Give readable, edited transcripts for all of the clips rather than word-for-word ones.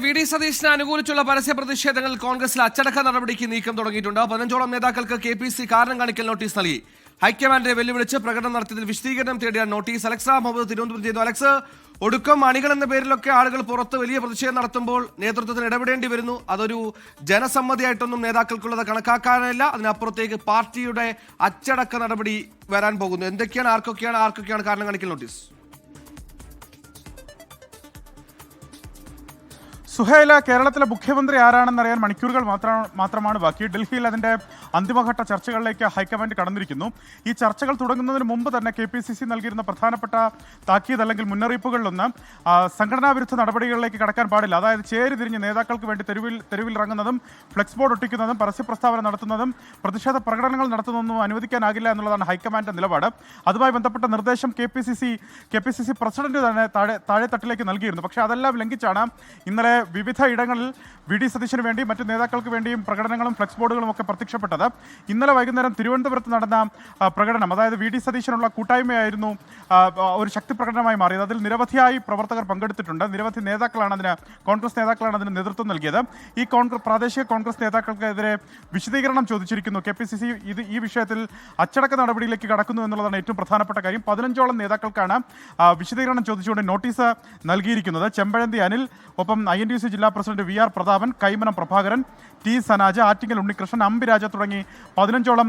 V D സതീശനെ അനുകൂലിച്ചുള്ള പരസ്യ പ്രതിഷേധങ്ങൾ കോൺഗ്രസിൽ അച്ചടക്ക നടപടിക്ക് നീക്കം തുടങ്ങിയിട്ടുണ്ട്. 15ഓളം നേതാക്കൾക്ക് KPCC കാരണം കാണിക്കൽ നോട്ടീസ് നൽകി. ഹൈക്കമാൻഡിനെ വെല്ലുവിളിച്ച് പ്രകടനം നടത്തിയതിൽ വിശദീകരണം തേടിയ നോട്ടീസ്. അലക്സ മുഹമ്മദ് തിരുവനന്തപുരം ചെയ്തു. അലക്സ്, ഒടുക്കം അണികൾ എന്ന പേരിലൊക്കെ ആളുകൾ പുറത്ത് വലിയ പ്രതിഷേധം നടത്തുമ്പോൾ നേതൃത്വത്തിന് ഇടപെടേണ്ടി വരുന്നു. അതൊരു ജനസമ്മതിയായിട്ടൊന്നും നേതാക്കൾക്കുള്ളത് കണക്കാക്കാനില്ല. അതിനപ്പുറത്തേക്ക് പാർട്ടിയുടെ അച്ചടക്ക നടപടി വരാൻ പോകുന്നു. എന്തൊക്കെയാണ്, ആർക്കൊക്കെയാണ് കാരണം കാണിക്കൽ നോട്ടീസ്? സുഹൈല, കേരളത്തിലെ മുഖ്യമന്ത്രി ആരാണെന്നറിയാൻ മണിക്കൂറുകൾ മാത്രമാണ് ബാക്കി. ഡൽഹിയിൽ അതിൻ്റെ അന്തിമഘട്ട ചർച്ചകളിലേക്ക് ഹൈക്കമാൻഡ് കടന്നിരിക്കുന്നു. ഈ ചർച്ചകൾ തുടങ്ങുന്നതിന് മുമ്പ് തന്നെ KPCC നൽകിയിരുന്ന പ്രധാനപ്പെട്ട താക്കീത് അല്ലെങ്കിൽ മുന്നറിയിപ്പുകളിലൊന്ന് സംഘടനാ വിരുദ്ധ നടപടികളിലേക്ക് കടക്കാൻ പാടില്ല. അതായത് ചേരി തിരിഞ്ഞ് നേതാക്കൾക്ക് വേണ്ടി തെരുവിൽ ഇറങ്ങുന്നതും ഫ്ലെക്സ് ബോർഡ് ഒട്ടിക്കുന്നതും പരസ്യ പ്രസ്താവന നടത്തുന്നതും പ്രതിഷേധ പ്രകടനങ്ങൾ നടത്തുന്നതൊന്നും അനുവദിക്കാനാകില്ല എന്നുള്ളതാണ് ഹൈക്കമാൻഡിന്റെ നിലപാട്. അതുമായി ബന്ധപ്പെട്ട നിർദ്ദേശം KPCC പ്രസിഡന്റ് തന്നെ താഴെ തട്ടിലേക്ക് നൽകിയിരുന്നു. പക്ഷേ അതെല്ലാം ലംഘിച്ചാണ് ഇന്നലെ വിവിധ ഇടങ്ങളിൽ വി ഡി സതീശന് വേണ്ടി മറ്റു നേതാക്കൾക്ക് വേണ്ടിയും പ്രകടനങ്ങളും ഫ്ലെക്സ് ബോർഡുകളും ഒക്കെ പ്രത്യക്ഷപ്പെട്ടത്. ഇന്നലെ വൈകുന്നേരം തിരുവനന്തപുരത്ത് നടന്ന പ്രകടനം, അതായത് വി ഡി സതീശനുള്ള കൂട്ടായ്മയായിരുന്നു ഒരു ശക്തി പ്രകടനമായി മാറിയത്. അതിൽ നിരവധിയായി പ്രവർത്തകർ പങ്കെടുത്തിട്ടുണ്ട്. നിരവധി കോൺഗ്രസ് നേതാക്കളാണ് അതിന് നേതൃത്വം നൽകിയത്. ഈ പ്രാദേശിക കോൺഗ്രസ് നേതാക്കൾക്കെതിരെ വിശദീകരണം ചോദിച്ചിരിക്കുന്നു. KPCC ഈ വിഷയത്തിൽ അച്ചടക്ക നടപടിയിലേക്ക് കടക്കുന്നു എന്നുള്ളതാണ് ഏറ്റവും പ്രധാനപ്പെട്ട കാര്യം. 15ഓളം നേതാക്കൾക്കാണ് വിശദീകരണം ചോദിച്ചുകൊണ്ട് നോട്ടീസ് നൽകിയിരിക്കുന്നത്. ചെമ്പഴന്തി അനിൽ, ഒപ്പം INTUC ജില്ലാ president VR Prathapan, Kaimanam Prabhakaran, T Sanaj, Attingal Unnikrishnan, Ambiraja തുടങ്ങി 15ഓളം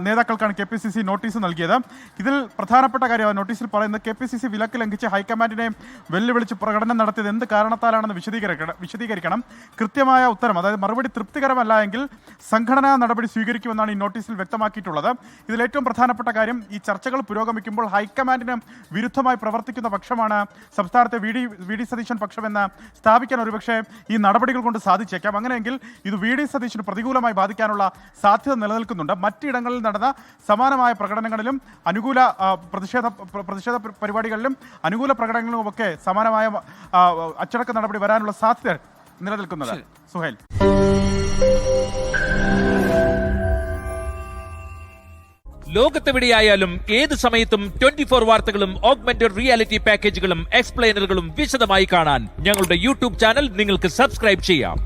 നേതാക്കൾക്കാണ് KPCC നോട്ടീസ് നൽകിയത്. ഇതിൽ പ്രധാനപ്പെട്ട കാര്യം നോട്ടീസിൽ പറയുന്നത് KPCC വിലക്ക് ലംഘിച്ച് ഹൈക്കമാൻഡിനെ വെല്ലുവിളിച്ച് പ്രകടനം നടത്തിയത് എന്ത് കാരണത്താലാണെന്ന് വിശദീകരിക്കണം. കൃത്യമായ ഉത്തരം, അതായത് മറുപടി തൃപ്തികരമല്ല എങ്കിൽ സംഘടനാ നടപടി സ്വീകരിക്കുമെന്നാണ് ഈ നോട്ടീസിൽ വ്യക്തമാക്കിയിട്ടുള്ളത്. ഇതിലേറ്റവും പ്രധാനപ്പെട്ട കാര്യം, ഈ ചർച്ചകൾ പുരോഗമിക്കുമ്പോൾ ഹൈക്കമാൻഡിന് വിരുദ്ധമായി പ്രവർത്തിക്കുന്ന പക്ഷമാണ് സംസ്ഥാനത്തെ വി ഡി സതീശൻ പക്ഷമെന്ന് സ്ഥാപിക്കാൻ ഒരുപക്ഷെ ഈ നടപടികൾ കൊണ്ട് സാധിച്ചേക്കാം. അങ്ങനെയെങ്കിൽ ഇത് വി ഡി സതീശന് പ്രതികൂലമായി ബാധിക്കാനുള്ള സാധ്യത നിലനിൽക്കുന്നുണ്ട്. മറ്റിടങ്ങളിൽ നടന്ന സമാനമായ പ്രകടനങ്ങളിലും അനുകൂല പ്രതിഷേധ പരിപാടികളിലും അനുകൂല പ്രകടനങ്ങളിലുമൊക്കെ സമാനമായ അച്ചടക്ക നടപടി വരാനുള്ള സാധ്യത നിലനിൽക്കുന്നത്. സുഹൈൽ, ലോകത്തെവിടെയായാലും ഏത് സമയത്തും 24 വാർത്തകളും ഓഗ്മെന്റഡ് റിയാലിറ്റി പാക്കേജുകളും എക്സ്പ്ലെയിനറുകളും വിശദമായി കാണാൻ ഞങ്ങളുടെ YouTube ചാനൽ നിങ്ങൾക്ക് സബ്സ്ക്രൈബ് ചെയ്യാം.